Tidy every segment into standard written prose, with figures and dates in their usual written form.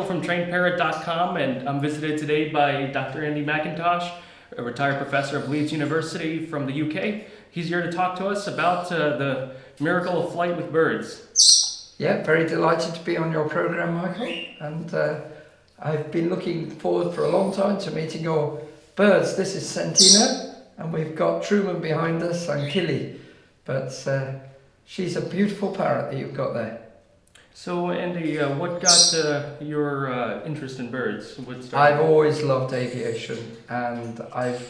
Michael from TrainedParrot.com, and I'm visited today by Dr. Andy McIntosh, a retired professor of Leeds University from the UK. He's here to talk to us about the miracle of flight with birds. Yeah, very delighted to be on your program, Michael, and I've been looking forward for a long time to meeting your birds. This is Sentina, and we've got Truman behind us and Killy, but she's a beautiful parrot that you've got there. So Andy, what got your interest in birds? I've always loved aviation, and I've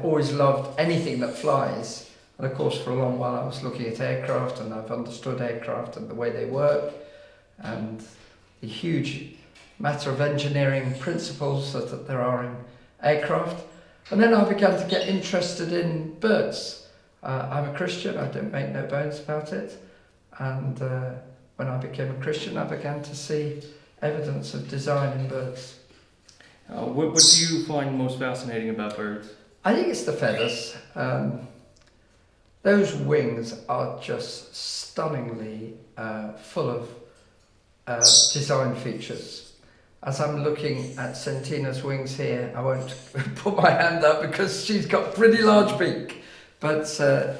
always loved anything that flies. And of course, for a long while I was looking at aircraft, and I've understood aircraft and the way they work, and the huge matter of engineering principles that there are in aircraft. And then I began to get interested in birds. I'm a Christian, I don't make no bones about it. And when I became a Christian, I began to see evidence of design in birds. What do you find most fascinating about birds? I think it's the feathers. Those wings are just stunningly full of design features. As I'm looking at Sentina's wings here, I won't put my hand up because she's got a pretty large beak, but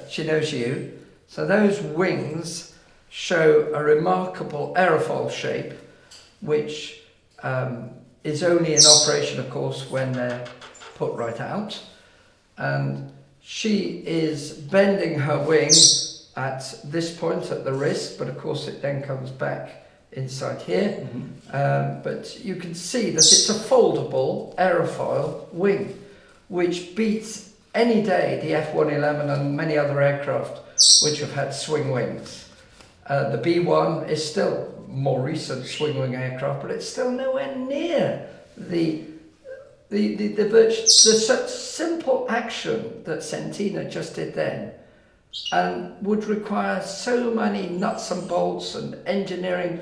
she knows you. So those wings show a remarkable aerofoil shape, which is only in operation, of course, when they're put right out. And she is bending her wing at this point at the wrist, but of course it then comes back inside here. Mm-hmm. But you can see that it's a foldable aerofoil wing, which beats any day the F-111 and many other aircraft which have had swing wings. The B-1 is still more recent swing wing aircraft, but it's still nowhere near the such simple action that Sentina just did then, and would require so many nuts and bolts and engineering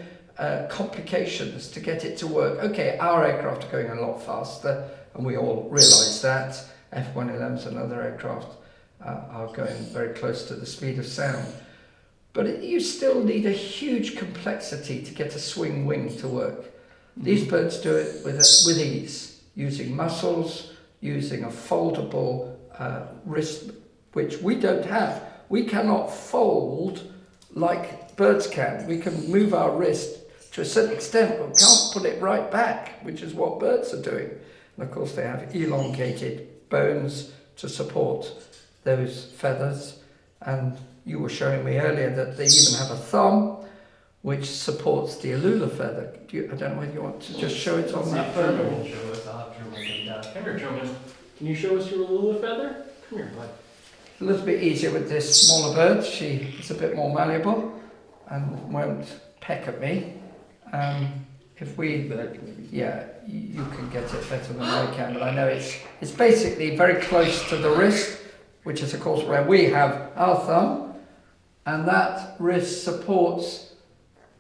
complications to get it to work. Okay, our aircraft are going a lot faster, and we all realise that. F-111s and other aircraft are going very close to the speed of sound. But you still need a huge complexity to get a swing wing to work. Mm-hmm. These birds do it with ease, using muscles, using a foldable wrist, which we don't have. We cannot fold like birds can. We can move our wrist to a certain extent, but we can't put it right back, which is what birds are doing. And of course they have elongated bones to support those feathers, and you were showing me earlier that they even have a thumb which supports the allula feather. I don't know whether you want to just show it on that photo. Truman will show us. I'll have Truman come here, Truman. Can you show us your allula feather? Come here, bud. A little bit easier with this smaller bird. She is a bit more malleable and won't peck at me. If we, yeah, you can get it better than I can, but I know it's basically very close to the wrist, which is of course where we have our thumb, and that wrist supports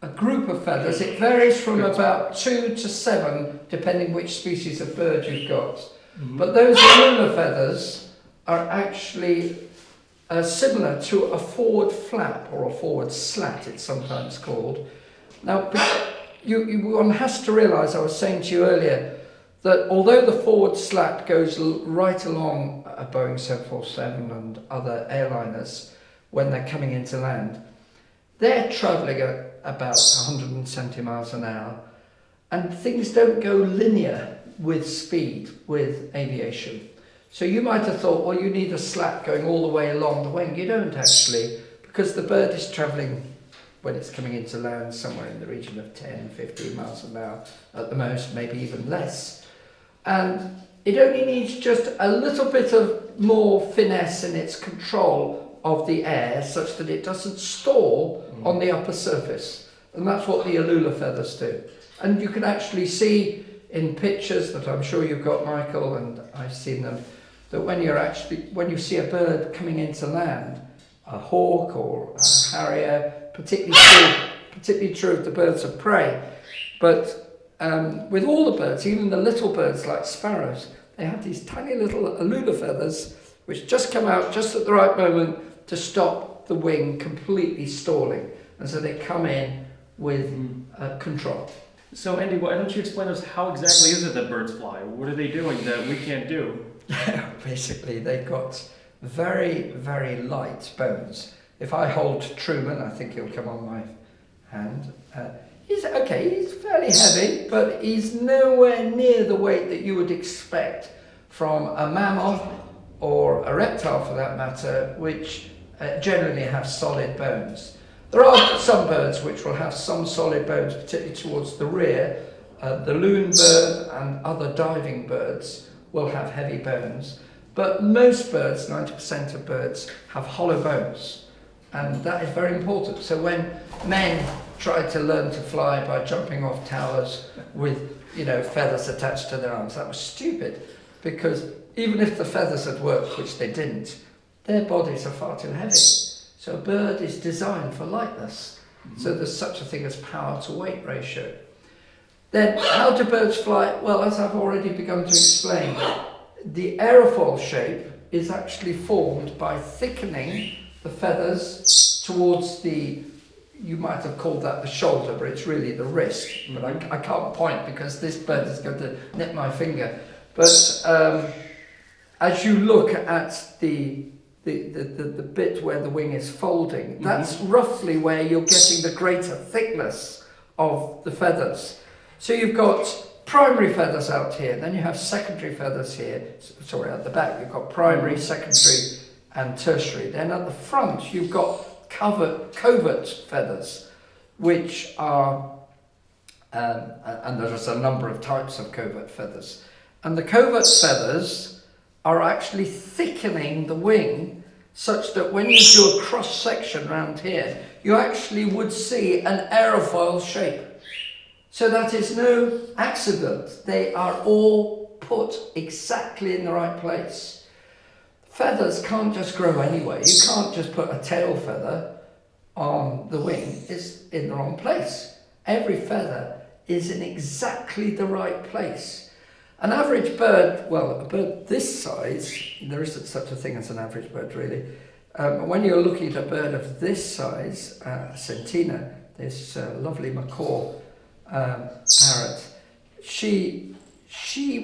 a group of feathers. It varies from about 2 to 7 depending which species of bird you've got. Mm-hmm. But those allula feathers are actually similar to a forward flap or a forward slat, it's sometimes called. Now one has to realise, I was saying to you earlier, that although the forward slat goes right along a Boeing 747 and other airliners when they're coming into land, they're travelling at about 170 miles an hour, and things don't go linear with speed with aviation. So you might have thought, well, you need a slat going all the way along the wing. You don't actually, because the bird is travelling when it's coming into land somewhere in the region of 10, 15 miles an hour at the most, maybe even less. And it only needs just a little bit of more finesse in its control of the air such that it doesn't stall on the upper surface. And that's what the allula feathers do. And you can actually see in pictures that I'm sure you've got, Michael, and I've seen them, that when you see a bird coming into land, a hawk or a harrier, particularly true of the birds of prey, but with all the birds, even the little birds like sparrows, they have these tiny little allula feathers which just come out just at the right moment to stop the wing completely stalling. And so they come in with control. So Andy, why don't you explain to us how exactly is it that birds fly? What are they doing that we can't do? Basically, they've got very, very light bones. If I hold Truman, I think he'll come on my hand. He's fairly heavy, but he's nowhere near the weight that you would expect from a mammal or a reptile for that matter, which generally have solid bones. There are some birds which will have some solid bones, particularly towards the rear. The loon bird and other diving birds will have heavy bones, but most birds, 90% of birds, have hollow bones, and that is very important. So when men try to learn to fly by jumping off towers with, feathers attached to their arms, that was stupid, because even if the feathers had worked, which they didn't, their bodies are far too heavy. So a bird is designed for lightness. So there's such a thing as power to weight ratio. Then how do birds fly? Well, as I've already begun to explain, the aerofoil shape is actually formed by thickening the feathers towards you might have called that the shoulder, but it's really the wrist. But I can't point because this bird is going to nip my finger. But as you look at the bit where the wing is folding, that's roughly where you're getting the greater thickness of the feathers. So you've got primary feathers out here, then you have secondary feathers here. Sorry, at the back you've got primary, secondary and tertiary. Then at the front you've got covert feathers, which are, and there's a number of types of covert feathers. And the covert feathers are actually thickening the wing such that when you do a cross section around here, you actually would see an aerofoil shape. So that is no accident. They are all put exactly in the right place. Feathers can't just grow anyway. You can't just put a tail feather on the wing. It's in the wrong place. Every feather is in exactly the right place. An average bird, well, a bird this size, there isn't such a thing as an average bird really. When you're looking at a bird of this size, Centina, this lovely macaw parrot, she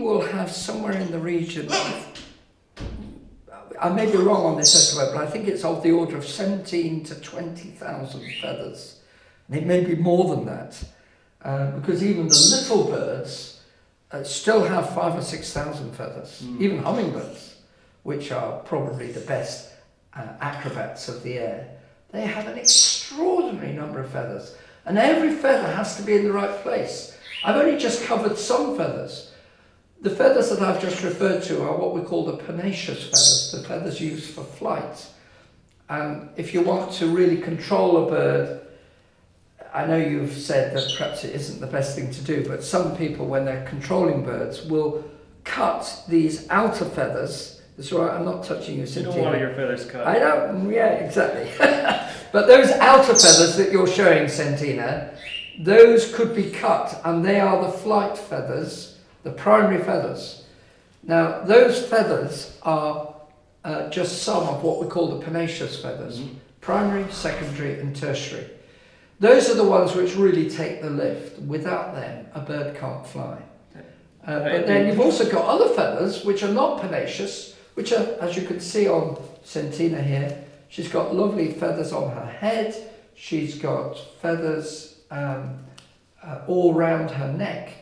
will have somewhere in the region of, I may be wrong on this estimate, but I think it's of the order of 17 to 20,000 feathers. And it may be more than that, because even the little birds still have 5,000 or 6,000 feathers. Even hummingbirds, which are probably the best acrobats of the air, they have an extraordinary number of feathers. And every feather has to be in the right place. I've only just covered some feathers. The feathers that I've just referred to are what we call the pennaceous feathers, the feathers used for flight. And if you want to really control a bird, I know you've said that perhaps it isn't the best thing to do, but some people, when they're controlling birds, will cut these outer feathers. That's right, I'm not touching you, Cynthia. You don't want your feathers cut. I don't, yeah, exactly. But those outer feathers that you're showing, Centina, those could be cut, and they are the flight feathers, the primary feathers. Now, those feathers are just some of what we call the pennaceous feathers, primary, secondary, and tertiary. Those are the ones which really take the lift. Without them, a bird can't fly. But then you've also got other feathers which are not pennaceous, which are, as you can see on Centina here, she's got lovely feathers on her head. She's got feathers all round her neck,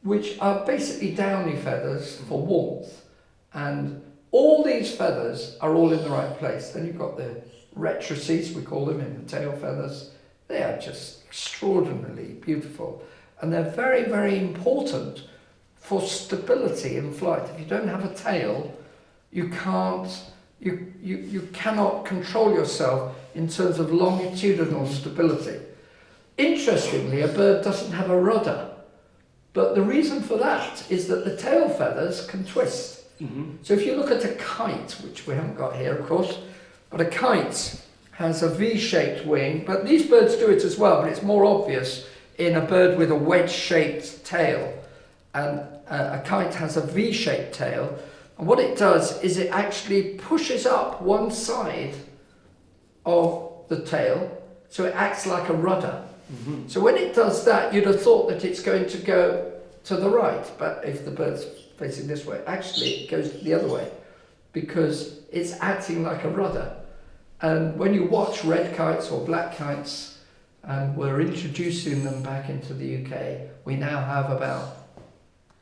which are basically downy feathers for warmth. And all these feathers are all in the right place. Then you've got the rectrices, we call them, in the tail feathers. They are just extraordinarily beautiful. And they're very, very important for stability in flight. If you don't have a tail, you cannot control yourself in terms of longitudinal stability. Interestingly, a bird doesn't have a rudder, but the reason for that is that the tail feathers can twist. So if you look at a kite, which we haven't got here, of course, but a kite has a V-shaped wing, but these birds do it as well, but it's more obvious in a bird with a wedge-shaped tail. And a kite has a V-shaped tail, and what it does is it actually pushes up one side of the tail, so it acts like a rudder. Mm-hmm. So when it does that, you'd have thought that it's going to go to the right, but if the bird's facing this way, actually it goes the other way because it's acting like a rudder. And when you watch red kites or black kites, and we're introducing them back into the UK, we now have about,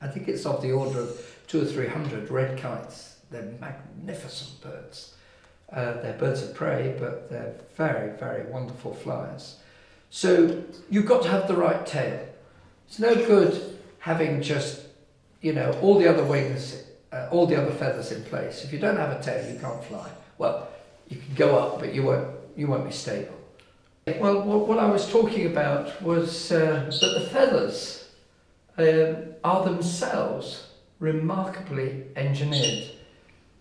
I think it's of the order of 200 or 300 red kites. They're magnificent birds. They're birds of prey, but they're very, very wonderful flyers. So you've got to have the right tail. It's no good having just, all the other wings, all the other feathers in place. If you don't have a tail, you can't fly. Well, you can go up, but you won't be stable. Well, what I was talking about was that the feathers are themselves remarkably engineered,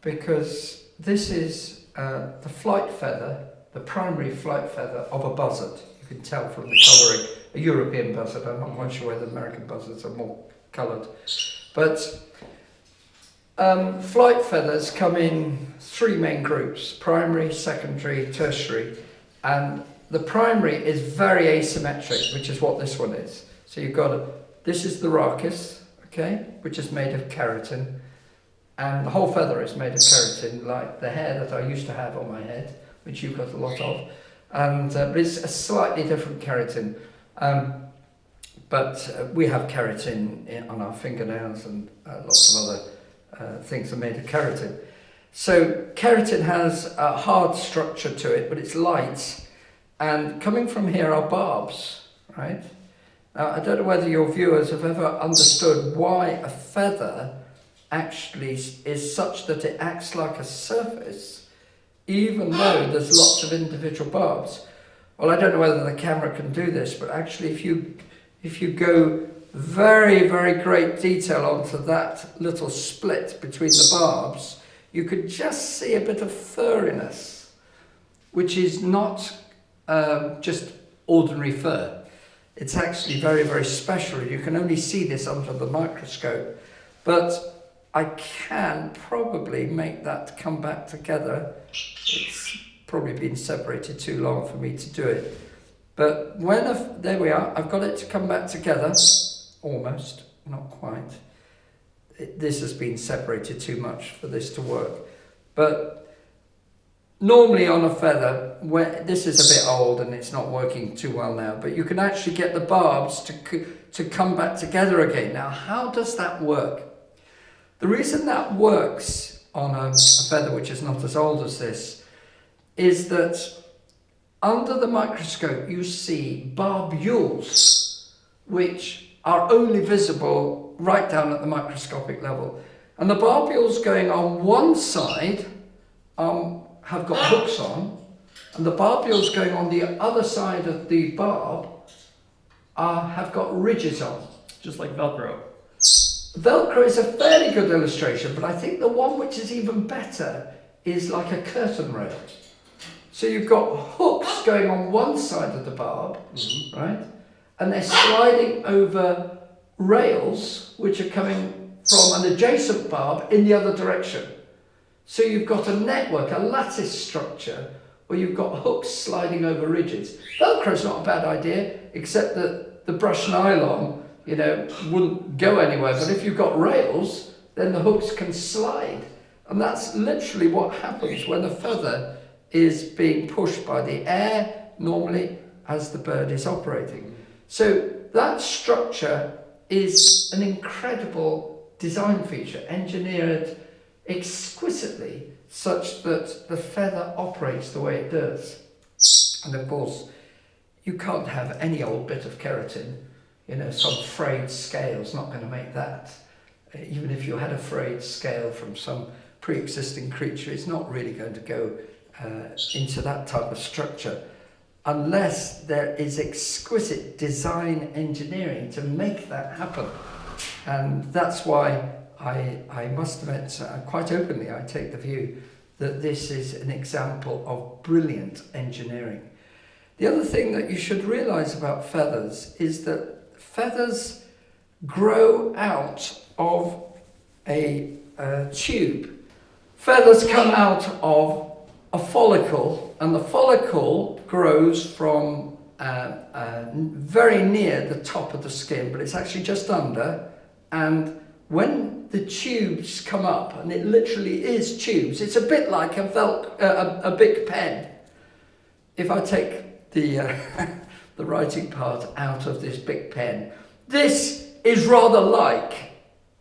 because this is the flight feather, the primary flight feather of a buzzard. You can tell from the colouring, a European buzzard. I'm not quite sure whether American buzzards are more coloured. But flight feathers come in three main groups: primary, secondary, tertiary. And the primary is very asymmetric, which is what this one is. So you've got this is the rachis, okay, which is made of keratin. And the whole feather is made of keratin, like the hair that I used to have on my head, which you've got a lot of. And but it's a slightly different keratin. But we have keratin on our fingernails, and lots of other things are made of keratin. So keratin has a hard structure to it, but it's light. And coming from here are barbs, right? Now, I don't know whether your viewers have ever understood why a feather actually is such that it acts like a surface, even though there's lots of individual barbs. Well, I don't know whether the camera can do this, but actually if you go very, very great detail onto that little split between the barbs, you could just see a bit of furriness, which is not just ordinary fur. It's actually very, very special. You can only see this under the microscope, but I can probably make that come back together. It's probably been separated too long for me to do it. But there we are, I've got it to come back together, almost, not quite. This has been separated too much for this to work. But normally on a feather, this is a bit old and it's not working too well now, but you can actually get the barbs to come back together again. Now, how does that work? The reason that works on a feather which is not as old as this is that under the microscope you see barbules which are only visible right down at the microscopic level. And the barbules going on one side have got hooks on, and the barbules going on the other side of the barb have got ridges on. Just like Velcro. Velcro is a fairly good illustration, but I think the one which is even better is like a curtain rail. So you've got hooks going on one side of the barb, right? And they're sliding over rails which are coming from an adjacent barb in the other direction. So you've got a network, a lattice structure, where you've got hooks sliding over ridges. Velcro's not a bad idea, except that the brushed nylon, wouldn't go anywhere. But if you've got rails, then the hooks can slide. And that's literally what happens when a feather is being pushed by the air, normally, as the bird is operating. So that structure is an incredible design feature, engineered exquisitely, such that the feather operates the way it does. And of course, you can't have any old bit of keratin. Some frayed scale's not going to make that. Even if you had a frayed scale from some pre-existing creature, it's not really going to go into that type of structure unless there is exquisite design engineering to make that happen. And that's why I must admit, quite openly, I take the view that this is an example of brilliant engineering. The other thing that you should realise about feathers is that feathers grow out of a tube. Feathers come out of a follicle, and the follicle grows from very near the top of the skin, but it's actually just under. And when the tubes come up, and it literally is tubes, it's a bit like a big pen. If I take the the writing part out of this big pen, this is rather like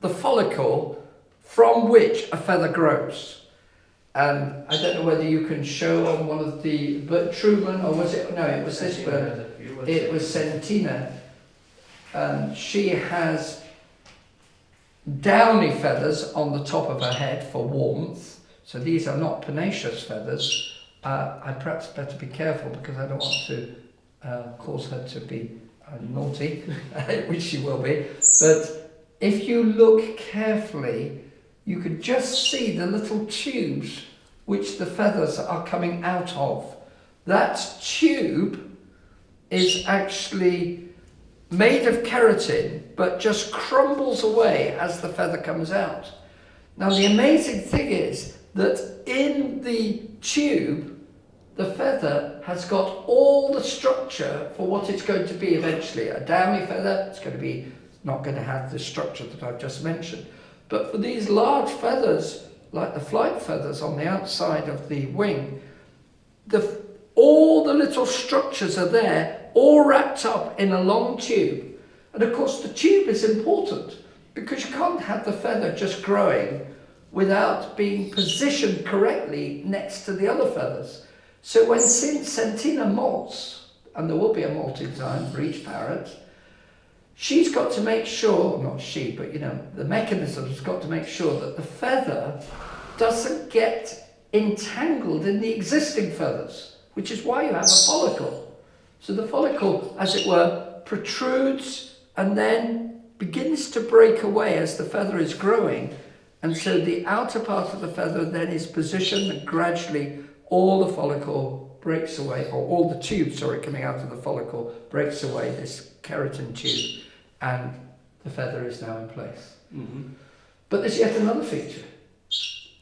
the follicle from which a feather grows. And I don't know whether you can show on one of the, but Truman, or was it, no, it was this bird, it was Sentina. And she has downy feathers on the top of her head for warmth. So these are not pennaceous feathers. I perhaps better be careful because I don't want to cause her to be naughty, which she will be. But if you look carefully, you could just see the little tubes which the feathers are coming out of. That tube is actually made of keratin, but just crumbles away as the feather comes out. Now the amazing thing is that in the tube, the feather has got all the structure for what it's going to be eventually. A downy feather, it's going to be not going to have the structure that I've just mentioned. But for these large feathers, like the flight feathers on the outside of the wing, all the little structures are there, all wrapped up in a long tube. And of course the tube is important because you can't have the feather just growing without being positioned correctly next to the other feathers. So when Sentina molts, and there will be a molting time for each parrot, she's got to make sure, not she, but the mechanism's got to make sure that the feather doesn't get entangled in the existing feathers, which is why you have a follicle. So the follicle, as it were, protrudes and then begins to break away as the feather is growing. And so the outer part of the feather then is positioned and gradually all the follicle breaks away, or all the tube, coming out of the follicle breaks away, this keratin tube, and the feather is now in place. Mm-hmm. But there's yet another feature.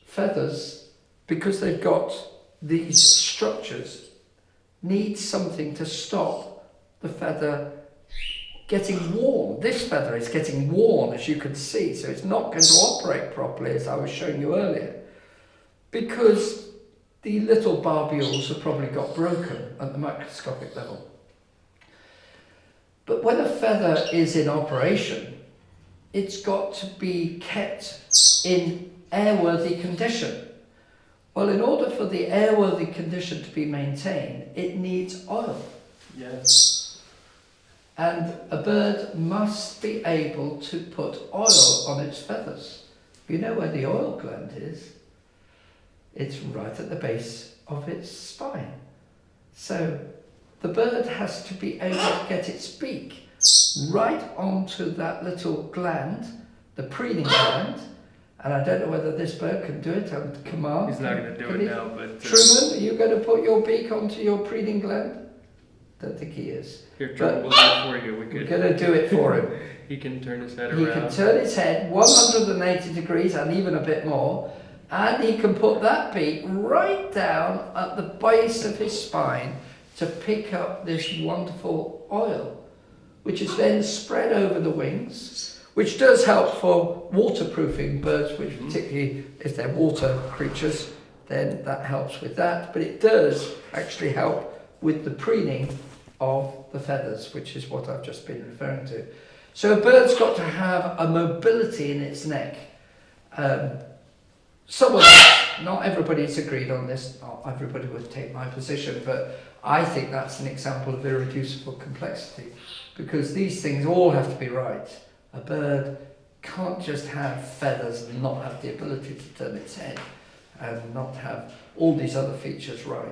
Feathers, because they've got these structures, need something to stop the feather getting worn. This feather is getting worn, as you can see, so it's not going to operate properly, as I was showing you earlier, because the little barbules have probably got broken at the microscopic level. But when a feather is in operation, it's got to be kept in airworthy condition. Well, in order for the airworthy condition to be maintained, it needs oil. Yes. And a bird must be able to put oil on its feathers. You know where the oil gland is? It's right at the base of its spine. So the bird has to be able to get its beak right onto that little gland, the preening gland. And I don't know whether this bird can do it on command. He's not going to do it now, but... Truman, are you going to put your beak onto your preening gland? Don't think he is. Here, Truman, we'll do it for you. We're going to do it for him. He can turn his head around. He can turn his head 180 degrees and even a bit more. And he can put that beak right down at the base of his spine to pick up this wonderful oil, which is then spread over the wings, which does help for waterproofing birds, which particularly if they're water creatures, then that helps with that. But it does actually help with the preening of the feathers, which is what I've just been referring to. So a bird's got to have a mobility in its neck. Some of us, not everybody's agreed on this, not everybody would take my position, but I think that's an example of irreducible complexity, because these things all have to be right. A bird can't just have feathers and not have the ability to turn its head and not have all these other features right.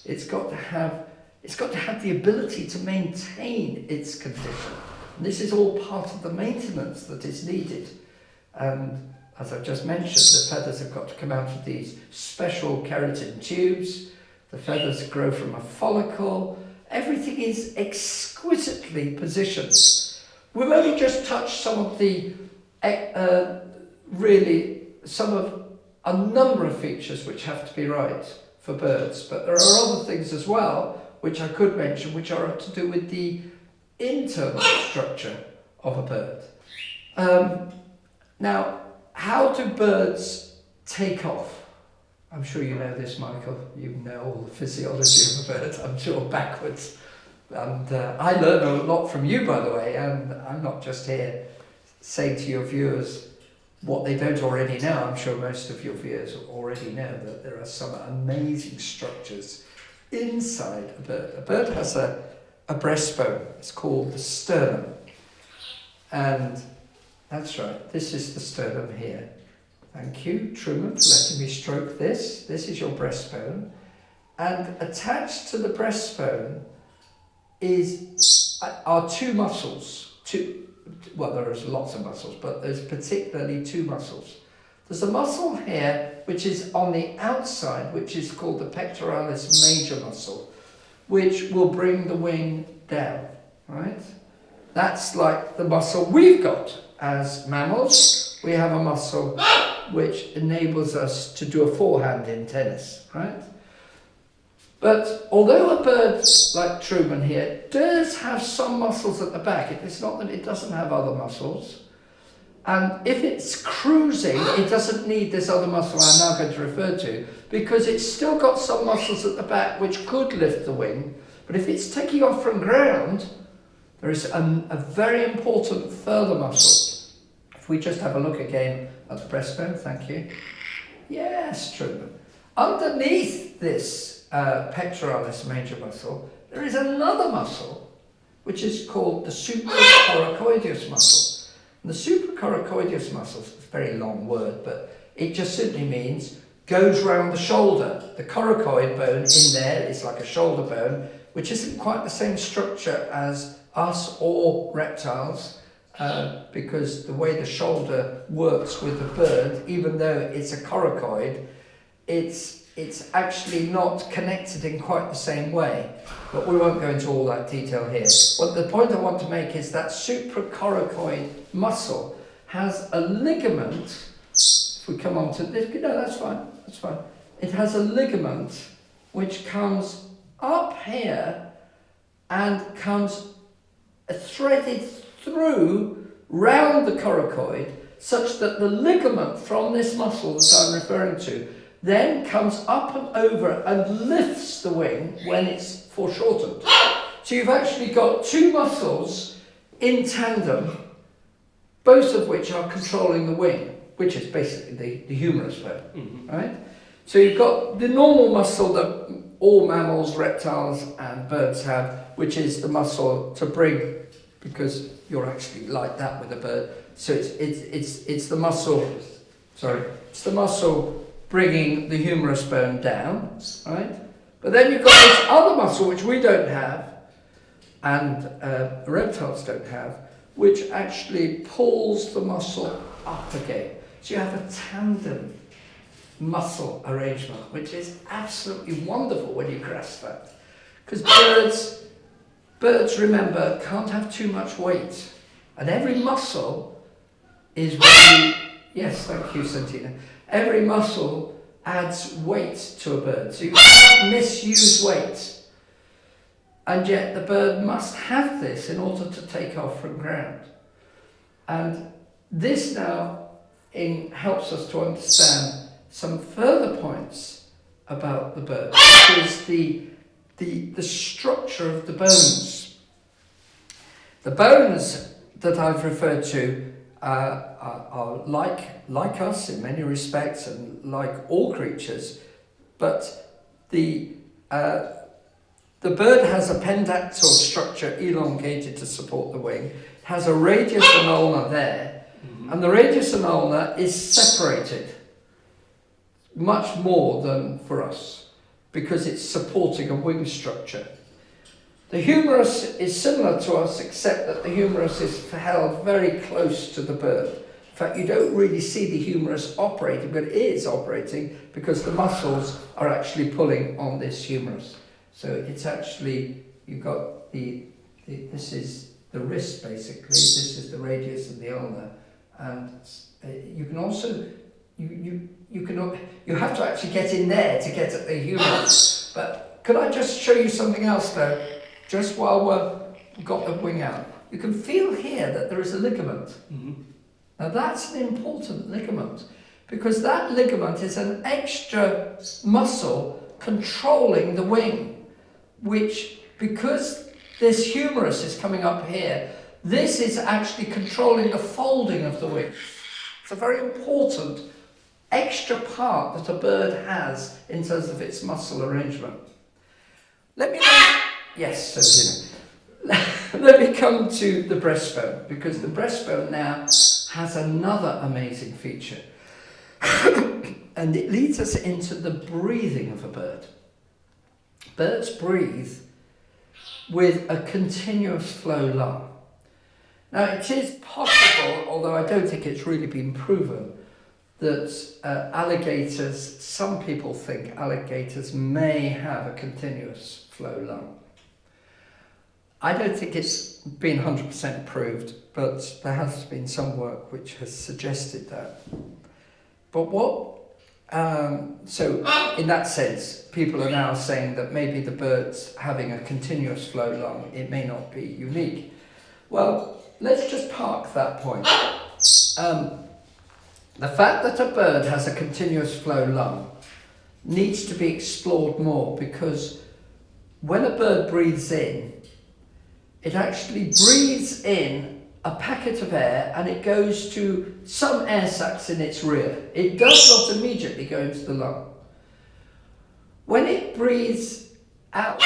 It's got to have the ability to maintain its condition. And this is all part of the maintenance that is needed. And as I've just mentioned, the feathers have got to come out of these special keratin tubes. The feathers grow from a follicle. Everything is exquisitely positioned. We've only just touched some of the, a number of features which have to be right for birds, but there are other things as well which I could mention, which are to do with the internal structure of a bird. Now, how do birds take off? I'm sure you know this, Michael. You know all the physiology of a bird, I'm sure, backwards. And I learn a lot from you, by the way, and I'm not just here saying to your viewers what they don't already know. I'm sure most of your viewers already know that there are some amazing structures inside a bird. A bird has a breastbone. It's called the sternum. And that's right, this is the sternum here. Thank you, Truman, for letting me stroke this. This is your breastbone. And attached to the breastbone are two muscles. Well, there's lots of muscles, but there's particularly two muscles. There's a muscle here, which is on the outside, which is called the pectoralis major muscle, which will bring the wing down, right? That's like the muscle we've got as mammals. We have a muscle which enables us to do a forehand in tennis, right? But although a bird like Truman here does have some muscles at the back, it's not that it doesn't have other muscles. And if it's cruising, it doesn't need this other muscle I'm now going to refer to, because it's still got some muscles at the back which could lift the wing. But if it's taking off from ground, there is a very important further muscle. If we just have a look again at the breastbone, thank you. Yes, Truman. Underneath this pectoralis major muscle, there is another muscle which is called the supracoracoideus muscle. And the supracoracoideus muscle is a very long word, but it just simply means goes round the shoulder. The coracoid bone in there is like a shoulder bone, which isn't quite the same structure as us or reptiles, because the way the shoulder works with the bird, even though it's a coracoid, it's actually not connected in quite the same way. But we won't go into all that detail here. But the point I want to make is that supracoracoid muscle has a ligament. If we come on to this, no, that's fine. It has a ligament which comes up here and comes threaded through round the coracoid, such that the ligament from this muscle that I'm referring to then comes up and over and lifts the wing when it's foreshortened. So you've actually got two muscles in tandem, both of which are controlling the wing, which is basically the humerus bone, right? So you've got the normal muscle that all mammals, reptiles and birds have, which is the muscle to bring, because you're actually like that with a bird. So it's the muscle, it's the muscle bringing the humerus bone down, right? But then you've got this other muscle which we don't have, and reptiles don't have, which actually pulls the muscle up again. So you have a tandem muscle arrangement, which is absolutely wonderful when you grasp that. Because birds, remember, can't have too much weight. And every muscle is yes, thank you, Santina. Every muscle adds weight to a bird. So you can't misuse weight. And yet the bird must have this in order to take off from ground. And this now helps us to understand some further points about the bird, which is the structure of the bones. The bones that I've referred to are like us in many respects and like all creatures, but the bird has a pendactyl structure elongated to support the wing. It has a radius and ulna there, and the radius and ulna is separated much more than for us because it's supporting a wing structure. The humerus is similar to us, except that the humerus is held very close to the bird. In fact, you don't really see the humerus operating, but it is operating because the muscles are actually pulling on this humerus. So it's actually, you've got this is the wrist basically, this is the radius and the ulna, and you can also, you have to actually get in there to get at the humerus, but Could I just show you something else though, just while we've got the wing out? You can feel here that there is a ligament. Mm-hmm. Now that's an important ligament, because that ligament is an extra muscle controlling the wing, which, because this humerus is coming up here, this is actually controlling the folding of the wing. It's a very important extra part that a bird has in terms of its muscle arrangement. Let me come to the breastbone, because the breastbone now has another amazing feature. And it leads us into the breathing of a bird. Birds breathe with a continuous flow lung. Now it is possible, although I don't think it's really been proven, that alligators, some people think alligators may have a continuous flow lung. I don't think it's been 100% proved, but there has been some work which has suggested that. But so in that sense, people are now saying that maybe the bird's having a continuous flow lung, it may not be unique. Well, let's just park that point. The fact that a bird has a continuous flow lung needs to be explored more, because when a bird breathes in, it actually breathes in a packet of air and it goes to some air sacs in its rear. It does not immediately go into the lung. When it breathes out,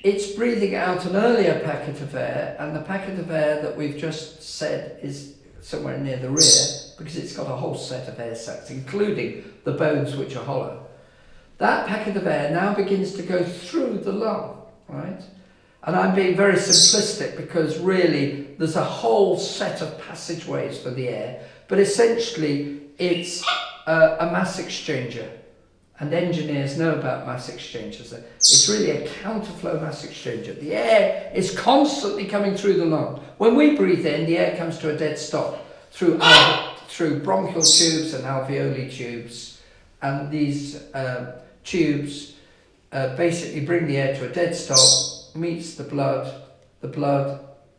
it's breathing out an earlier packet of air, and the packet of air that we've just said is somewhere near the rear, because it's got a whole set of air sacs, including the bones which are hollow. That packet of air now begins to go through the lung, right? And I'm being very simplistic, because really there's a whole set of passageways for the air, but essentially it's a mass exchanger. And engineers know about mass exchangers. It's really a counterflow mass exchanger. The air is constantly coming through the lung. When we breathe in, the air comes to a dead stop through bronchial tubes and alveoli tubes. And these tubes basically bring the air to a dead stop, meets the blood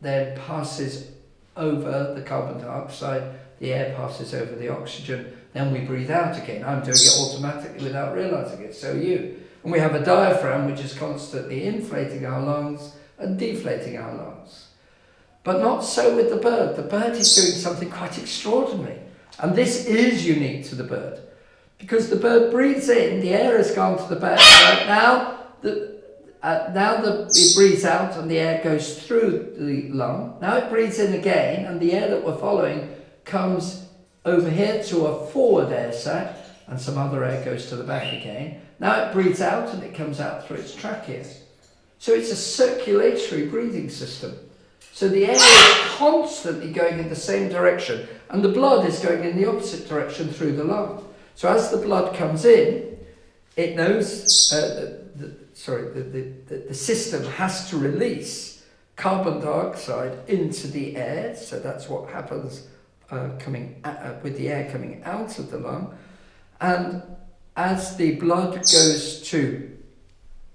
then passes over the carbon dioxide, the air passes over the oxygen, then we breathe out again. I'm doing it automatically without realising it, so are you. And we have a diaphragm which is constantly inflating our lungs and deflating our lungs. But not so with the bird. The bird is doing something quite extraordinary. And this is unique to the bird, because the bird breathes in, the air has gone to the back, right? It breathes out and the air goes through the lung. Now it breathes in again, and the air that we're following comes over here to a forward air sac, and some other air goes to the back again. Now it breathes out and it comes out through its trachea. So it's a circulatory breathing system. So the air is constantly going in the same direction, and the blood is going in the opposite direction through the lung. So as the blood comes in, it knows the system has to release carbon dioxide into the air. So that's what happens with the air coming out of the lung. And as the blood goes to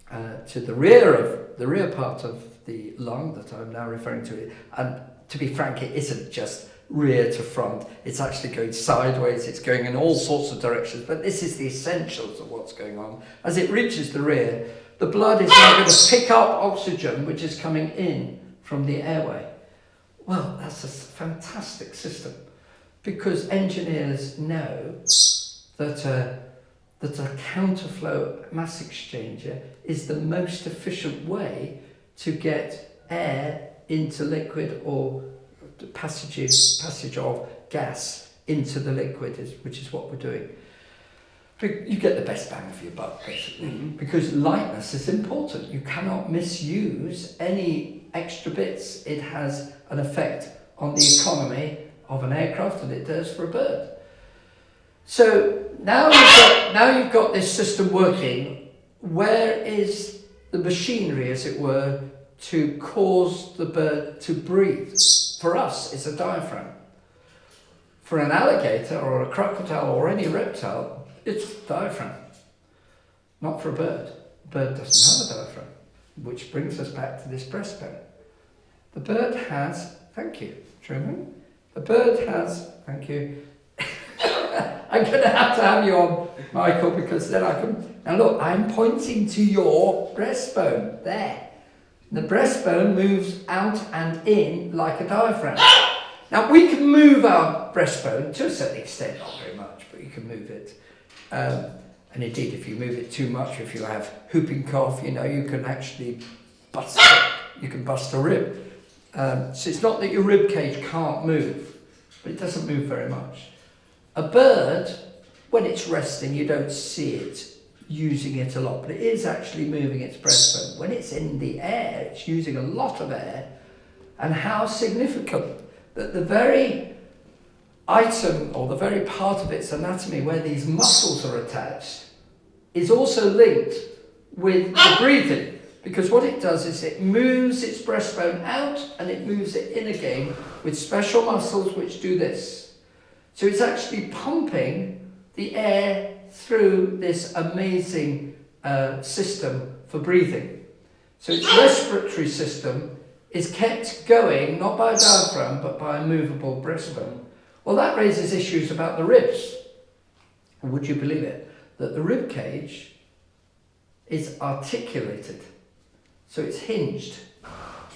the rear part of the lung that I'm now referring to, and to be frank, it isn't just rear to front, it's actually going sideways, it's going in all sorts of directions, but this is the essentials of what's going on. As it reaches the rear, the blood is now going to pick up oxygen which is coming in from the airway. Well, that's a fantastic system, because engineers know that a counterflow mass exchanger is the most efficient way to get air into liquid, or passage of gas into the liquid, which is what we're doing. You get the best bang for your buck, basically, because lightness is important. You cannot misuse any extra bits. It has an effect on the economy of an aircraft, and it does for a bird. So now you've got this system working. Where is the machinery, as it were, to cause the bird to breathe? For us, it's a diaphragm. For an alligator or a crocodile or any reptile, it's diaphragm. Not for a bird. The bird doesn't have a diaphragm, which brings us back to this breastbone. The bird has, thank you, Truman. The bird has, thank you. I'm going to have you on, Michael, because then I can. Now look, I'm pointing to your breastbone there. The breastbone moves out and in like a diaphragm. Now we can move our breastbone to a certain extent, not very much, but you can move it. And indeed, if you move it too much, if you have whooping cough, you can actually bust it. You can bust a rib. So it's not that your rib cage can't move, but it doesn't move very much. A bird, when it's resting, you don't see it using it a lot, but it is actually moving its breastbone. When it's in the air, it's using a lot of air, and how significant that the very item or the very part of its anatomy where these muscles are attached is also linked with the breathing, because what it does is it moves its breastbone out and it moves it in again with special muscles which do this. So it's actually pumping the air through this amazing system for breathing. So its respiratory system is kept going not by a diaphragm but by a movable breastbone. Well, that raises issues about the ribs. And would you believe it? That the rib cage is articulated. So it's hinged.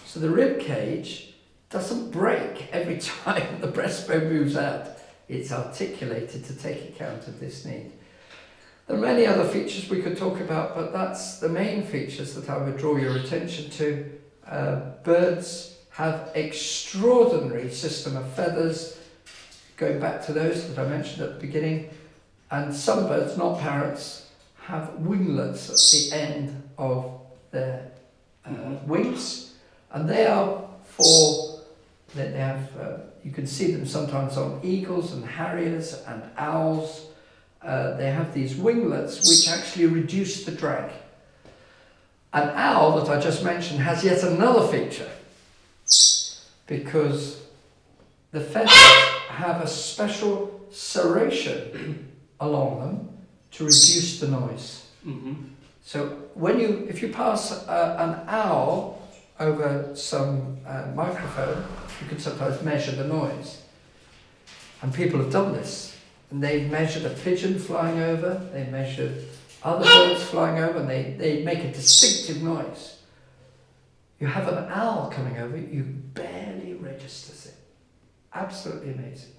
So the rib cage doesn't break every time the breastbone moves out. It's articulated to take account of this need. There are many other features we could talk about, but that's the main features that I would draw your attention to. Birds have extraordinary system of feathers, going back to those that I mentioned at the beginning, and some birds, not parrots, have winglets at the end of their wings, and they are they have, you can see them sometimes on eagles and harriers and owls. They have these winglets which actually reduce the drag. An owl that I just mentioned has yet another feature, because the feathers have a special serration along them to reduce the noise. Mm-hmm. So if you pass an owl over some microphone, you can sometimes measure the noise. And people have done this. And they've measured a pigeon flying over, they measured other birds flying over, and they make a distinctive noise. You have an owl coming over, you barely registers it. Absolutely amazing.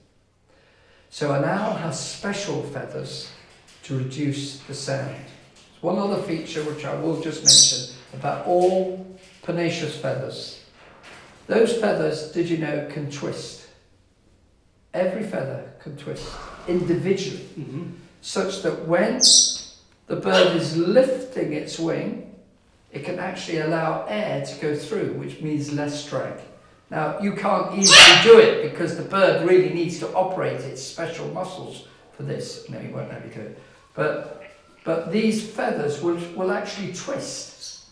So an owl has special feathers to reduce the sound. One other feature which I will just mention about all panaceous feathers. Those feathers, did you know, can twist. Every feather can twist individually, such that when the bird is lifting its wing, it can actually allow air to go through, which means less drag. Now, you can't easily do it because the bird really needs to operate its special muscles for this. No, you won't have to do it. But these feathers will actually twist.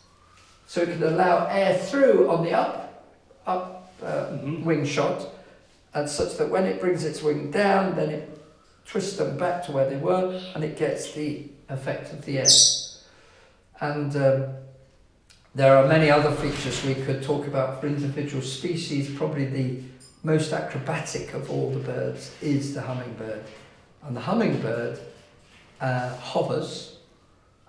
So it can allow air through on the up wing shot, and such that when it brings its wing down, then it twists them back to where they were, and it gets the effect of the air. And there are many other features we could talk about for individual species. Probably the most acrobatic of all the birds is the hummingbird. And the hummingbird hovers,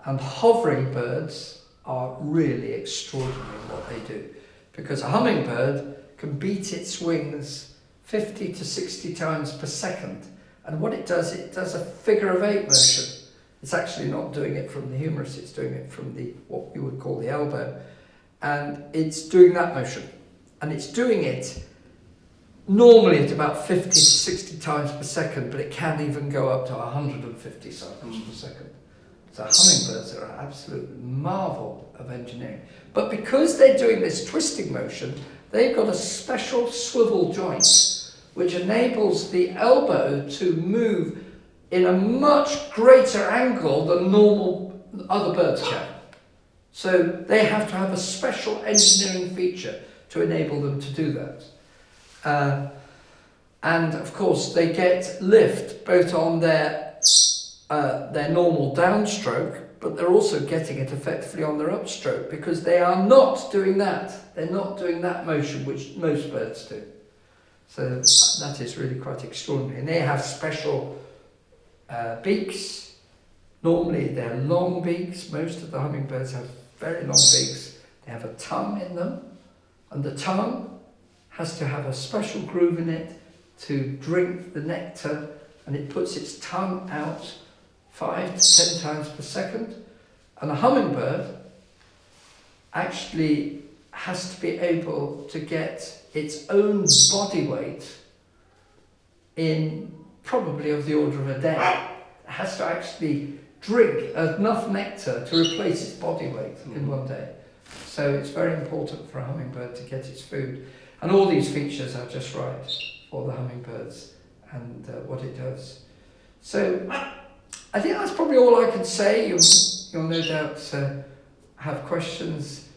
and hovering birds are really extraordinary in what they do, because a hummingbird can beat its wings 50 to 60 times per second, and what it does a figure of 8 motion. It's actually not doing it from the humerus, it's doing it from what we would call the elbow, and it's doing that motion, and it's doing it normally at about 50 to 60 times per second, but it can even go up to 150 cycles per second. So hummingbirds are an absolute marvel of engineering. But because they're doing this twisting motion, they've got a special swivel joint which enables the elbow to move in a much greater angle than normal other birds can. So they have to have a special engineering feature to enable them to do that. And of course they get lift both on their normal downstroke, but they're also getting it effectively on their upstroke because they are not doing that. They're not doing that motion which most birds do. So that is really quite extraordinary. And they have special beaks. Normally they're long beaks. Most of the hummingbirds have very long beaks. They have a tongue in them, and the tongue has to have a special groove in it to drink the nectar, and it puts its tongue out 5 to 10 times per second. And a hummingbird actually has to be able to get its own body weight in probably of the order of a day. It has to actually drink enough nectar to replace its body weight in one day. So it's very important for a hummingbird to get its food. And all these features are just right for the hummingbirds and what it does. So I think that's probably all I can say. You'll no doubt have questions,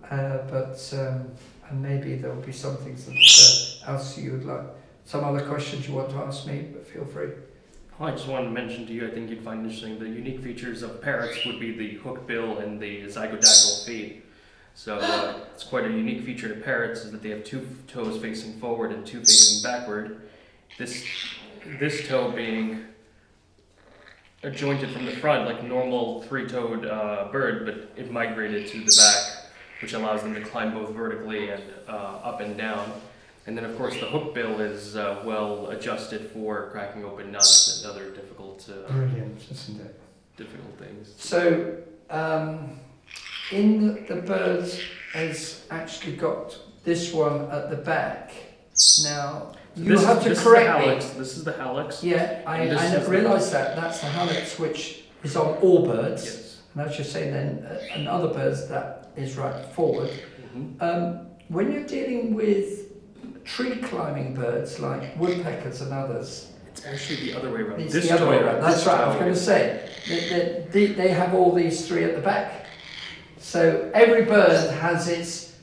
and maybe there will be some things that else you would like, some other questions you want to ask me, but feel free. Well, I just wanted to mention to you, I think you'd find interesting, the unique features of parrots would be the hooked bill and the zygodactyl feet. So it's quite a unique feature to parrots is that they have 2 toes facing forward and 2 facing backward. This toe being jointed from the front like a normal 3-toed bird, but it migrated to the back, which allows them to climb both vertically and up and down. And then of course the hook bill is well adjusted for cracking open nuts and other difficult Brilliant, isn't it? difficult things. So in the bird has actually got this one at the back. Now you have to correct me. This is the hallux. Yeah, I realise that. That's the hallux which is on all birds. Yes. And as you're saying then, and other birds that is right forward. Mm-hmm. When you're dealing with tree climbing birds like woodpeckers and others, It's actually the other way around. it's the other way around. That's right, I was going to say. They have all these 3 at the back. So every bird has its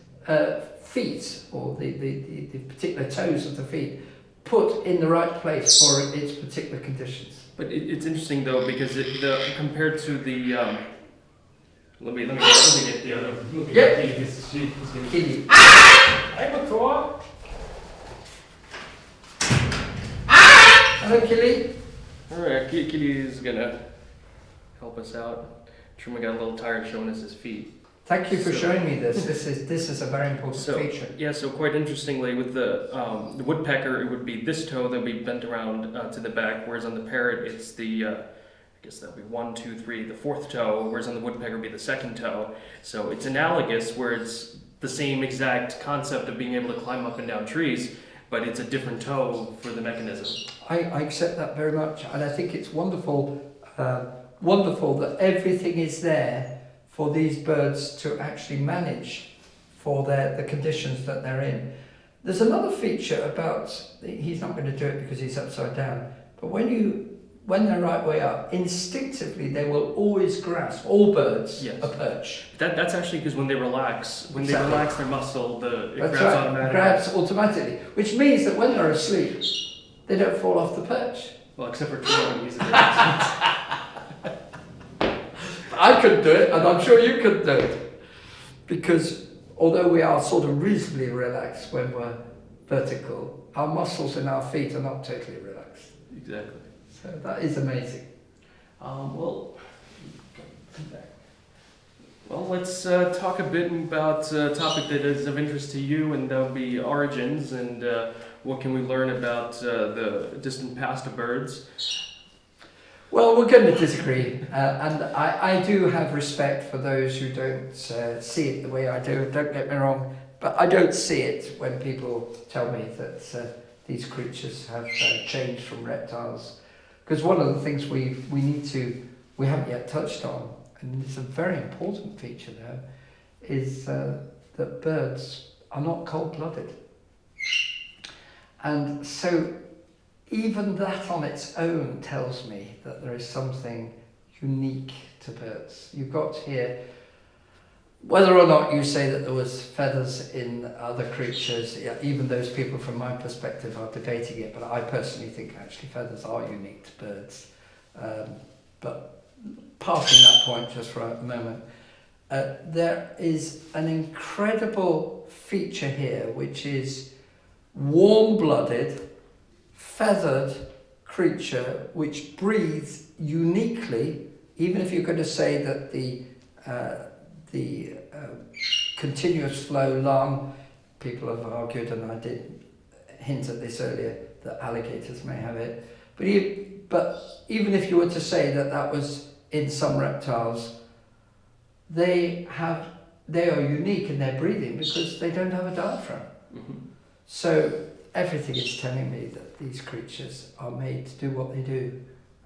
feet, or the particular toes of the feet, put in the right place for its particular conditions. But it's interesting though because compared to the let me get the other. Yep. Kitty. I'm a claw. Hello, Killy. All right, Kitty is gonna help us out. Truman got a little tired showing us his feet. Thank you for showing me this. This is a very important feature. Yeah, so quite interestingly, with the woodpecker, it would be this toe that would be bent around to the back, whereas on the parrot, it's the, I guess that would be 1, 2, 3, the 4th toe, whereas on the woodpecker would be the 2nd toe. So it's analogous, where it's the same exact concept of being able to climb up and down trees, but it's a different toe for the mechanism. I accept that very much, and I think it's wonderful, wonderful that everything is there for these birds to actually manage for the conditions that they're in. There's another feature about, he's not going to do it because he's upside down, but when they're right way up, instinctively they will always grasp, all birds, Yes. a perch. That's actually because when they relax their muscle, it That's grabs right, automatically. grabs automatically, which means that when they're asleep, they don't fall off the perch. Well, except for Truman, he's a bit I could do it, and I'm sure you could do it. Because although we are sort of reasonably relaxed when we're vertical, our muscles in our feet are not totally relaxed. Exactly. So that is amazing. Well, let's talk a bit about a topic that is of interest to you, and that would be origins, and what can we learn about the distant past of birds. Well, we're going to disagree, and I do have respect for those who don't see it the way I do, don't get me wrong, but I don't see it when people tell me that these creatures have changed from reptiles. Because one of the things we haven't yet touched on, and it's a very important feature there, is that birds are not cold-blooded. And so even that on its own tells me that there is something unique to birds. You've got here, whether or not you say that there was feathers in other creatures, yeah, even those people from my perspective are debating it, but I personally think actually feathers are unique to birds. But parking that point just for a moment. There is an incredible feature here, which is warm-blooded, feathered creature which breathes uniquely. Even if you're going to say that the continuous flow lung, people have argued, and I did hint at this earlier, that alligators may have it. But even if you were to say that that was in some reptiles, they are unique in their breathing because they don't have a diaphragm. Mm-hmm. So everything is telling me that these creatures are made to do what they do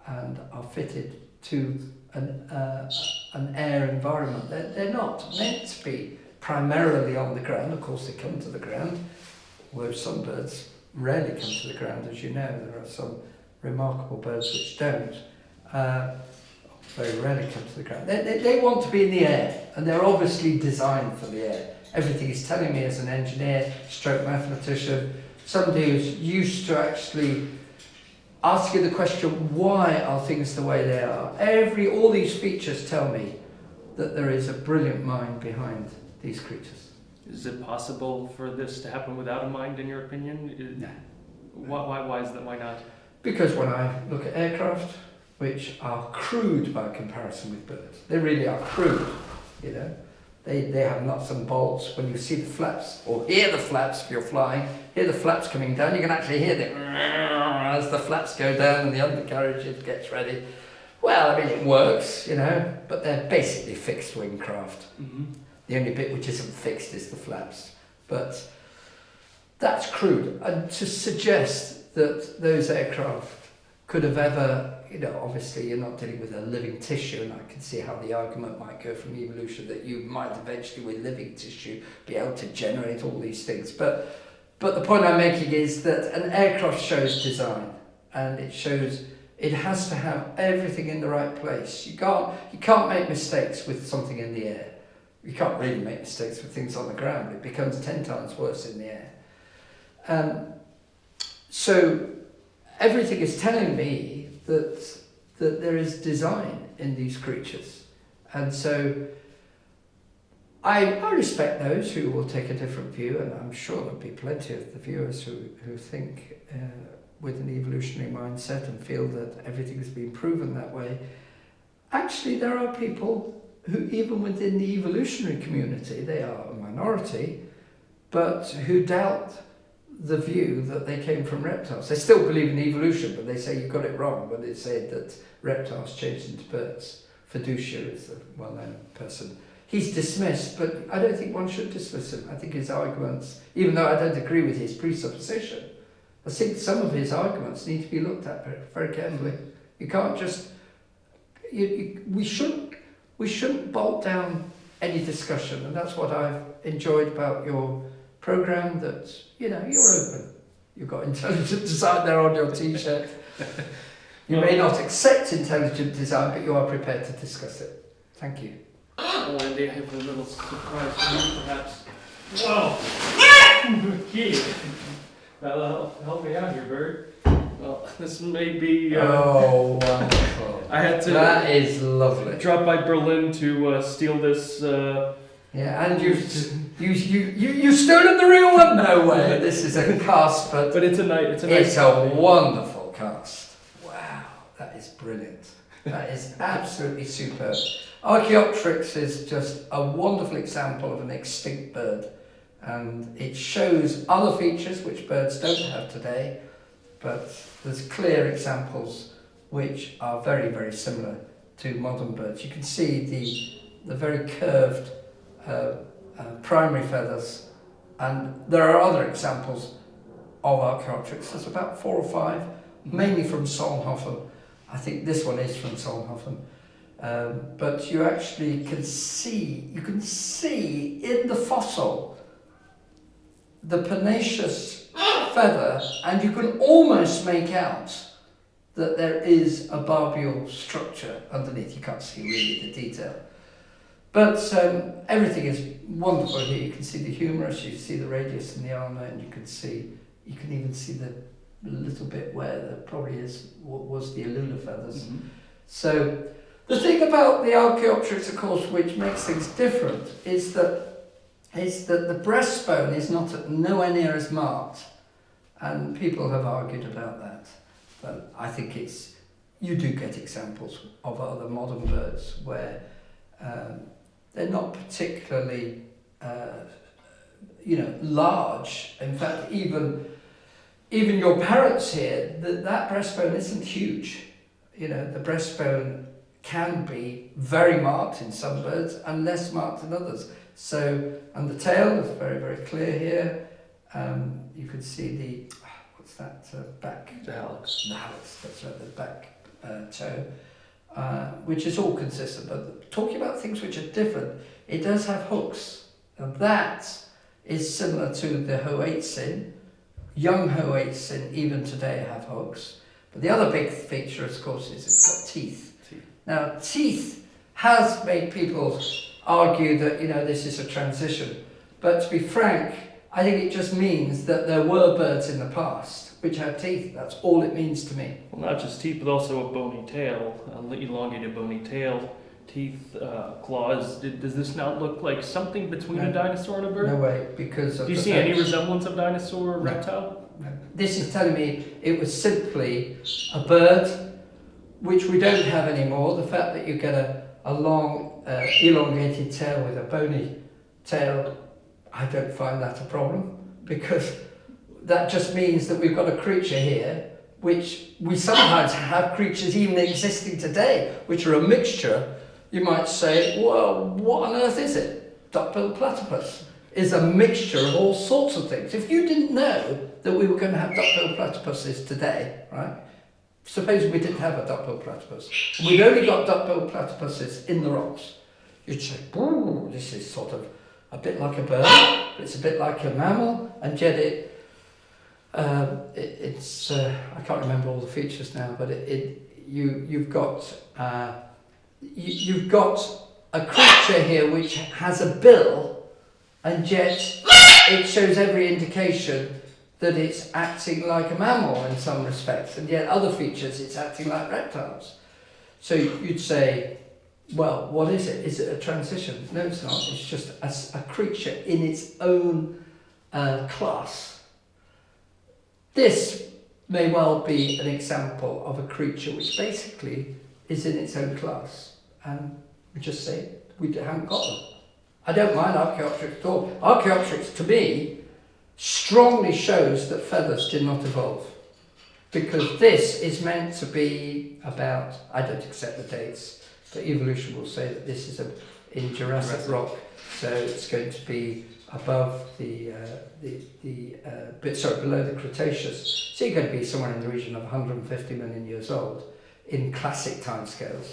and are fitted to an air environment. They're not meant to be primarily on the ground. Of course, they come to the ground, whereas some birds rarely come to the ground, as you know. There are some remarkable birds which don't. Very rarely come to the ground. They want to be in the air, and they're obviously designed for the air. Everything is telling me as an engineer, stroke mathematician, somebody who's used to actually asking the question, why are things the way they are? All these features tell me that there is a brilliant mind behind these creatures. Is it possible for this to happen without a mind, in your opinion? No. Why is that? Why not? Because when I look at aircraft, which are crude by comparison with birds, they really are crude, you know. They have nuts and bolts. When you see the flaps, or hear the flaps if you're flying, hear the flaps coming down, you can actually hear them as the flaps go down and the undercarriage gets ready. Well, I mean, it works, you know, but they're basically fixed wing craft. Mm-hmm. The only bit which isn't fixed is the flaps. But that's crude. And to suggest that those aircraft could have ever, you know, obviously you're not dealing with a living tissue, and I can see how the argument might go from evolution that you might eventually, with living tissue, be able to generate all these things. But the point I'm making is that an aircraft shows design, and it shows it has to have everything in the right place. You can't make mistakes with something in the air. You can't really make mistakes with things on the ground. It becomes 10 times worse in the air. So everything is telling me that there is design in these creatures. And so I respect those who will take a different view, and I'm sure there'll be plenty of the viewers who think with an evolutionary mindset and feel that everything has been proven that way. Actually, there are people who, even within the evolutionary community, they are a minority, but who doubt the view that they came from reptiles. They still believe in evolution, but they say you got it wrong when they say that reptiles changed into birds. Fiducia is a well-known person. He's dismissed, but I don't think one should dismiss him. I think his arguments, even though I don't agree with his presupposition, I think some of his arguments need to be looked at very, very carefully. You can't just... we shouldn't bolt down any discussion, and that's what I've enjoyed about your program, that, you know, you're open. You've got intelligent design there on your t-shirt. You may not accept intelligent design, but you are prepared to discuss it. Thank you. Oh, Andy, I have a little surprise for you, perhaps. Whoa! Key. Help me out here, bird. Well, this may be... oh, wonderful. I had to... That is lovely. Drop by Berlin to steal this... Yeah, and you stolen the real one? No way. This is a cast, but it's a nice... It's a wonderful cast. Wow, that is brilliant. That is absolutely superb. Archaeopteryx is just a wonderful example of an extinct bird, and it shows other features which birds don't have today, but there's clear examples which are very, very similar to modern birds. You can see the very curved primary feathers, and there are other examples of Archaeopteryx. There's about 4 or 5, mainly from Solnhofen. I think this one is from Solnhofen. But you actually can see in the fossil the pennaceous feather, and you can almost make out that there is a barbial structure underneath. You can't see really the detail. But everything is wonderful here. You can see the humerus, you see the radius in the armour, and you can even see the little bit where there probably was the alula feathers. Mm-hmm. So The thing about the Archaeopteryx, of course, which makes things different, is that the breastbone is nowhere near as marked, and people have argued about that. But I think you do get examples of other modern birds where they're not particularly, large. In fact, even your parrots here, that breastbone isn't huge. The breastbone can be very marked in some birds and less marked in others. So, and the tail is very, very clear here. You can see what's that, back? The hallux. The hallux, that's right, the back toe, which is all consistent. But talking about things which are different, it does have hooks. And that is similar to the Hoatzin. Young Hoatzin, even today, have hooks. But the other big feature, of course, is it's got teeth. Now, teeth has made people argue that, this is a transition. But to be frank, I think it just means that there were birds in the past which had teeth. That's all it means to me. Well, not just teeth, but also a bony tail, elongated bony tail, teeth, claws. Does this not look like something between a dinosaur and a bird? No way, because of Do you see any resemblance of dinosaur or reptile? No. This is telling me it was simply a bird, which we don't have anymore. The fact that you get a long, elongated tail with a bony tail, I don't find that a problem, because that just means that we've got a creature here, which we sometimes have creatures even existing today, which are a mixture. You might say, well, what on earth is it? Duck-billed platypus is a mixture of all sorts of things. If you didn't know that we were going to have duck-billed platypuses today, right? Suppose we didn't have a duck-billed platypus. We'd only got duck-billed platypuses in the rocks. You'd say, ooh, this is sort of a bit like a bird, but it's a bit like a mammal, and yet it's I can't remember all the features now, but you've got a creature here which has a bill, and yet it shows every indication that it's acting like a mammal in some respects, and yet other features it's acting like reptiles. So you'd say, well, what is it? Is it a transition? No, it's not. It's just a creature in its own class. This may well be an example of a creature which basically is in its own class, and we just say we haven't got them. I don't mind Archaeopteryx at all. Archaeopteryx, to me, strongly shows that feathers did not evolve, because this is meant to be about, I don't accept the dates, but evolution will say that this is in Jurassic rock, so it's going to be above below the Cretaceous. So you're going to be somewhere in the region of 150 million years old in classic timescales.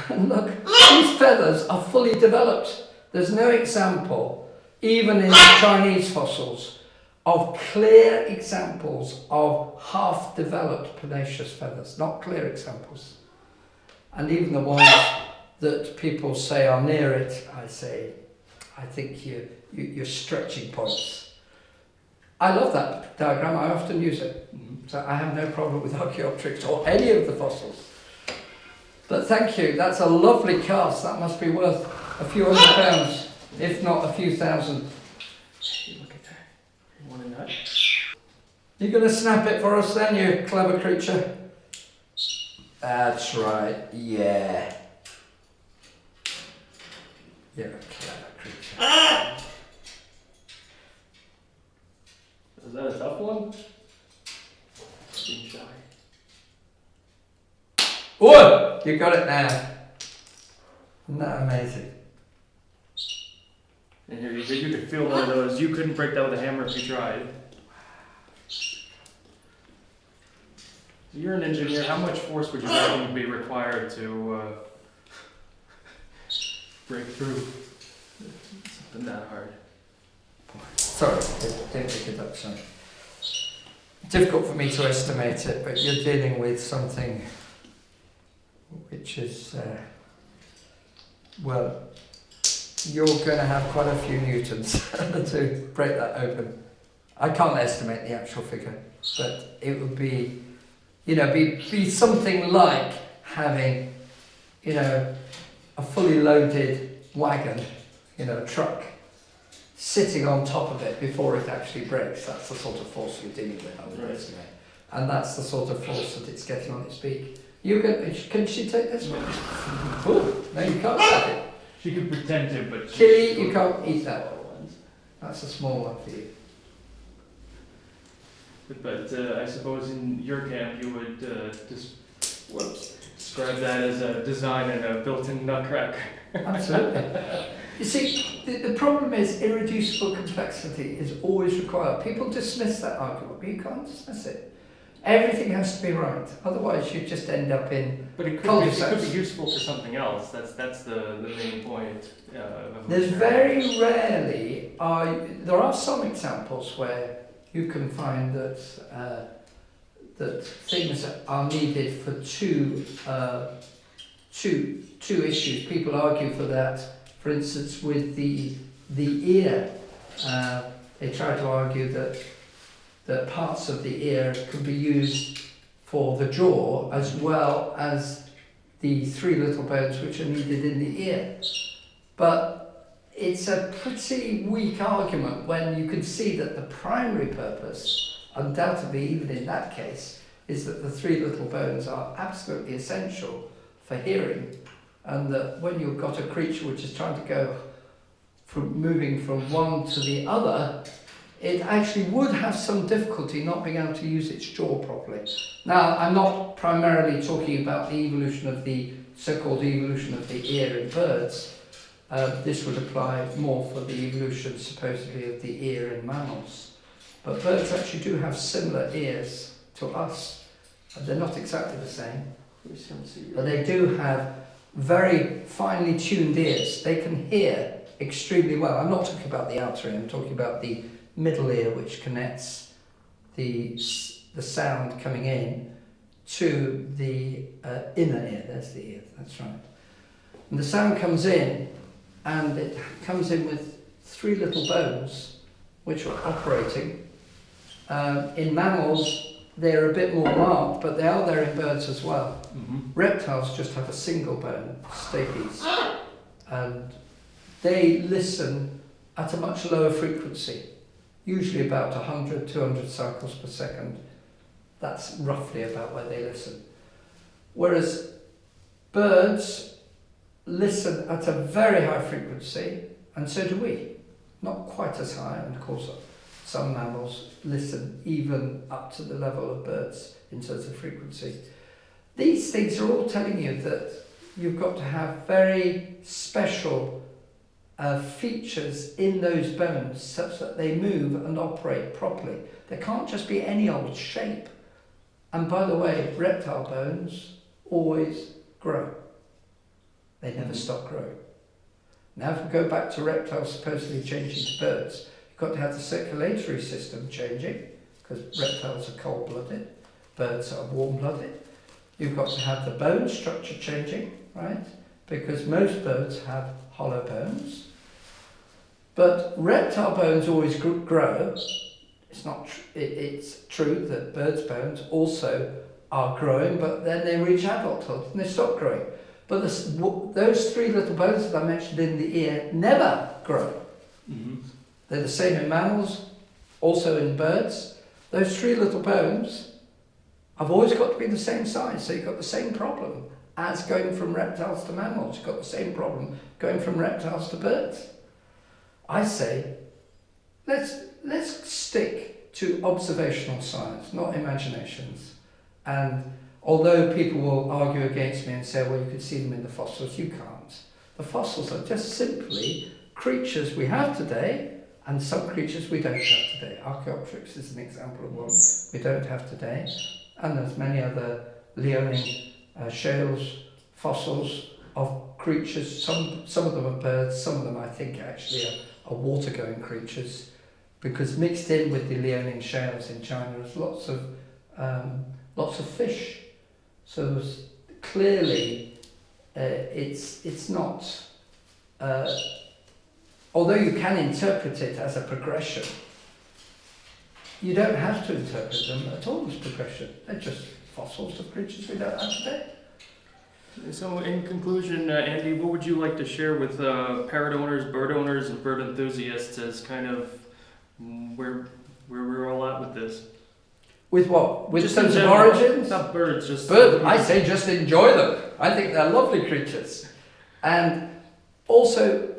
And look, these feathers are fully developed. There's no example, even in the Chinese fossils, of clear examples of half-developed pennaceous feathers, not clear examples. And even the ones that people say are near it, I think you're stretching points. I love that diagram, I often use it. So I have no problem with Archaeopteryx or any of the fossils. But thank you, that's a lovely cast. That must be worth a few £100, if not a few thousand. Look at that. You want a nut? You're going to snap it for us then, you clever creature? That's right, yeah. You're a clever creature. Is that a tough one? Being shy. Oh, you got it now. Isn't that amazing? And you could feel one of those. You couldn't break that with a hammer if you tried. You're an engineer. How much force would you reckon would be required to break through something that hard? Sorry, don't pick it up, sorry. Difficult for me to estimate it, but you're dealing with something which is, well, you're going to have quite a few newtons to break that open. I can't estimate the actual figure, but it would be, be something like having you know, a fully loaded wagon, you know, truck, sitting on top of it before it actually breaks. That's the sort of force we're dealing with, I would estimate. And that's the sort of force that it's getting on its beak. Can she take this one? Oh, no, you can't have it. She could pretend to, but... Chili, you can't eat that one. That's a small one for you. But I suppose in your camp you would describe that as a design and a built-in nutcracker. Absolutely. You see, the problem is irreducible complexity is always required. People dismiss that argument, but you can't dismiss it. Everything has to be right. Otherwise, you just end up in. But it could be useful for something else. That's the main point. There's very rarely there are some examples where you can find that that things are needed for two issues. People argue for that. For instance, with the ear, they try to argue that parts of the ear can be used for the jaw as well as the three little bones which are needed in the ear. But it's a pretty weak argument when you can see that the primary purpose, undoubtedly even in that case, is that the three little bones are absolutely essential for hearing, and that when you've got a creature which is trying to go from moving from one to the other, it actually would have some difficulty not being able to use its jaw properly. Now, I'm not primarily talking about the evolution of the so-called evolution of the ear in birds. This would apply more for the evolution, supposedly, of the ear in mammals. But birds actually do have similar ears to us. They're not exactly the same, but they do have very finely tuned ears. They can hear extremely well. I'm not talking about the outer ear, I'm talking about the middle ear, which connects the sound coming in to the inner ear. There's the ear, that's right. And the sound comes in, and it comes in with three little bones which are operating. In mammals, they're a bit more marked, but they are there in birds as well. Mm-hmm. Reptiles just have a single bone, stapes, and they listen at a much lower frequency, usually about 100, 200 cycles per second. That's roughly about where they listen. Whereas birds listen at a very high frequency, and so do we. Not quite as high, and of course some mammals listen even up to the level of birds in terms of frequency. These things are all telling you that you've got to have very special features in those bones such that they move and operate properly. They can't just be any old shape. And by the way, reptile bones always grow. They never stop growing. Now if we go back to reptiles supposedly changing to birds, you've got to have the circulatory system changing, because reptiles are cold-blooded, birds are warm-blooded. You've got to have the bone structure changing, right? Because most birds have hollow bones. But reptile bones always grow. It's true that birds' bones also are growing, but then they reach adulthood and they stop growing. But those three little bones that I mentioned in the ear never grow. Mm-hmm. They're the same in mammals, also in birds. Those three little bones have always got to be the same size, so you've got the same problem as going from reptiles to mammals. You've got the same problem going from reptiles to birds. I say, let's stick to observational science, not imaginations. And although people will argue against me and say, well, you can see them in the fossils, you can't. The fossils are just simply creatures we have today, and some creatures we don't have today. Archaeopteryx is an example of one we don't have today. And there's many other Leoning shales, fossils of creatures. Some of them are birds, some of them I think actually are water-going creatures, because mixed in with the Leoning shales in China is lots of fish. So there's clearly it's not. Although you can interpret it as a progression, you don't have to interpret them at all as progression. They're just fossils of creatures we don't have today. So, in conclusion, Andy, what would you like to share with parrot owners, and bird enthusiasts as kind of where we're all at with this? With what? With Just sense in of general. origins? Not birds, just Bird, I say just enjoy them. I think they're lovely creatures. And also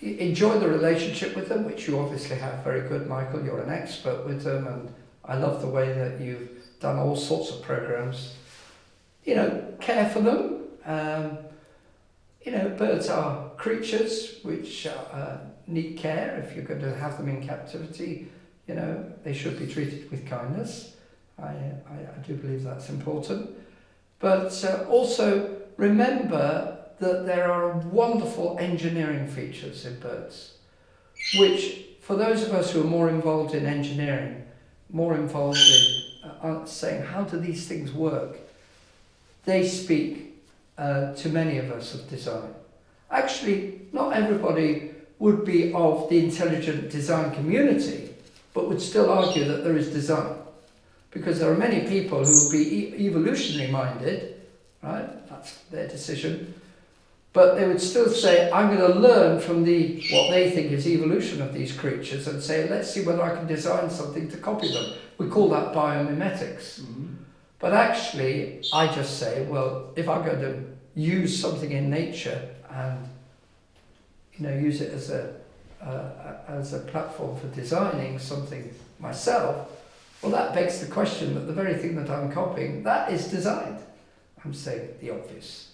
enjoy the relationship with them, which you obviously have very good, Michael. You're an expert with them, and I love the way that you've done all sorts of programs. You know, care for them. You know, birds are creatures which need care. If you're going to have them in captivity, you know, they should be treated with kindness. I do believe that's important. But also remember that there are wonderful engineering features in birds, which for those of us who are more involved in engineering, more involved in saying how do these things work, they speak to many of us of design. Actually, not everybody would be of the intelligent design community, but would still argue that there is design. Because there are many people who would be evolutionary minded, right? That's their decision. But they would still say, I'm going to learn from what they think is evolution of these creatures and say, let's see whether I can design something to copy them. We call that biomimetics. Mm-hmm. But actually, I just say, well, if I'm going to use something in nature and, you know, use it as a platform for designing something myself, well, that begs the question that the very thing that I'm copying, that is designed. I'm saying the obvious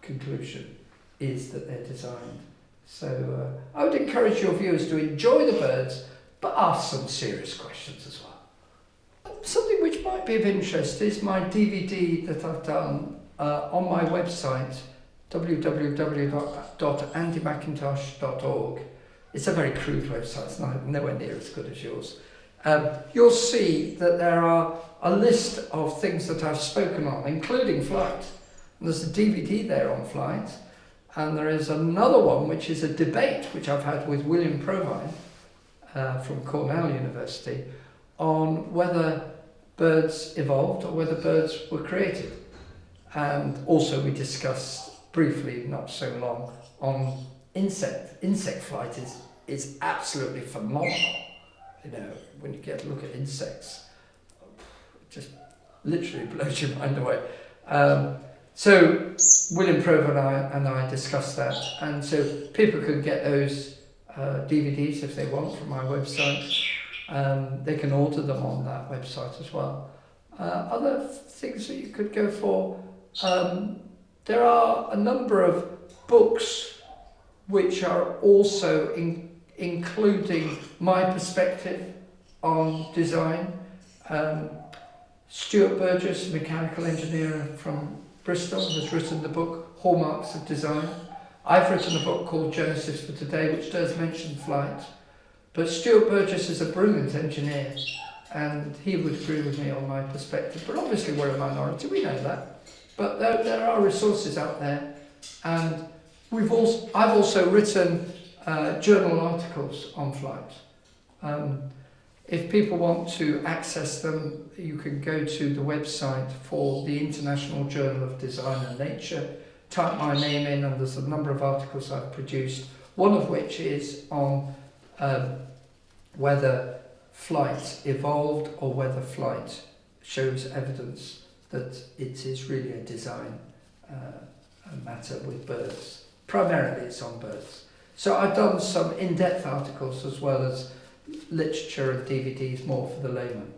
conclusion is that they're designed. So I would encourage your viewers to enjoy the birds, but ask some serious questions as well. Something which might be of interest is my DVD that I've done on my website, www.andymcintosh.org. It's a very crude website, it's nowhere near as good as yours. You'll see that there are a list of things that I've spoken on, including flight. And there's a DVD there on flight, and there is another one which is a debate which I've had with William Provine from Cornell University on whether birds evolved or whether birds were created. And also we discussed briefly, not so long, on insect flight is absolutely phenomenal. You know, when you get to look at insects, it just literally blows your mind away. So William Provine and I discussed that, and so people can get those DVDs if they want from my website. They can order them on that website as well. Other things that you could go for, there are a number of books which are also including my perspective on design. Stuart Burgess, a mechanical engineer from Bristol, has written the book Hallmarks of Design. I've written a book called Genesis for Today, which does mention flight. But Stuart Burgess is a brilliant engineer, and he would agree with me on my perspective. But obviously we're a minority, we know that. But there are resources out there, and I've also written journal articles on flight. If people want to access them, you can go to the website for the International Journal of Design and Nature, type my name in, and there's a number of articles I've produced, one of which is on whether flight evolved or whether flight shows evidence that it is really a design matter with birds. Primarily it's on birds. So I've done some in-depth articles as well as literature and DVDs more for the layman.